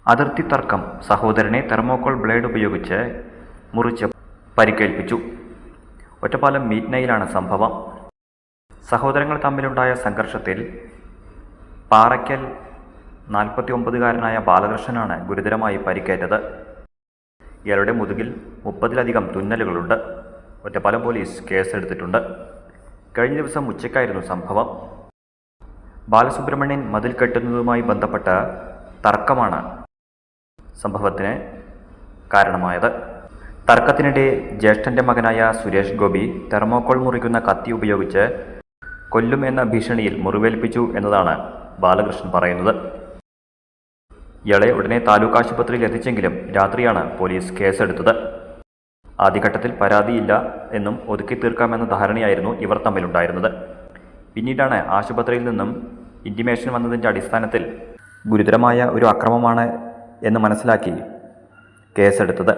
അതിർത്തി തർക്കം. സഹോദരനെ തെർമോക്കോൾ ബ്ലേഡ് ഉപയോഗിച്ച് മുറിച്ച് പരിക്കേൽപ്പിച്ചു. ഒറ്റപ്പാലം മീറ്റ്നയിലാണ് സംഭവം. സഹോദരങ്ങൾ തമ്മിലുണ്ടായ സംഘർഷത്തിൽ പാറയ്ക്കൽ 49-കാരനായ ബാലകൃഷ്ണനാണ് ഗുരുതരമായി പരിക്കേറ്റത്. ഇയാളുടെ മുതുകിൽ 30-ലധികം തുന്നലുകളുണ്ട്. ഒറ്റപ്പാലം പോലീസ് കേസെടുത്തിട്ടുണ്ട്. കഴിഞ്ഞ ദിവസം ഉച്ചയ്ക്കായിരുന്നു സംഭവം. ബാലസുബ്രഹ്മണ്യൻ മതിൽ കെട്ടുന്നതുമായി ബന്ധപ്പെട്ട തർക്കമാണ് സംഭവത്തിന് കാരണമായത്. തർക്കത്തിനിടെ ജ്യേഷ്ഠൻ്റെ മകനായ സുരേഷ് ഗോപി തെർമോക്കോൾ മുറിക്കുന്ന കത്തി ഉപയോഗിച്ച് കൊല്ലും എന്ന ഭീഷണിയിൽ മുറിവേൽപ്പിച്ചു എന്നതാണ് ബാലകൃഷ്ണൻ പറയുന്നത്. ഇയാളെ ഉടനെ താലൂക്ക് ആശുപത്രിയിൽ എത്തിച്ചെങ്കിലും രാത്രിയാണ് പോലീസ് കേസെടുത്തത്. ആദ്യഘട്ടത്തിൽ പരാതിയില്ല എന്നും ഒതുക്കി തീർക്കാമെന്ന ധാരണയായിരുന്നു ഇവർ തമ്മിലുണ്ടായിരുന്നത്. പിന്നീടാണ് ആശുപത്രിയിൽ നിന്നും ഇൻറ്റിമേഷൻ വന്നതിൻ്റെ അടിസ്ഥാനത്തിൽ ഗുരുതരമായ ഒരു അക്രമമാണ് എന്ന് മനസ്സിലാക്കി കേസെടുത്തത്.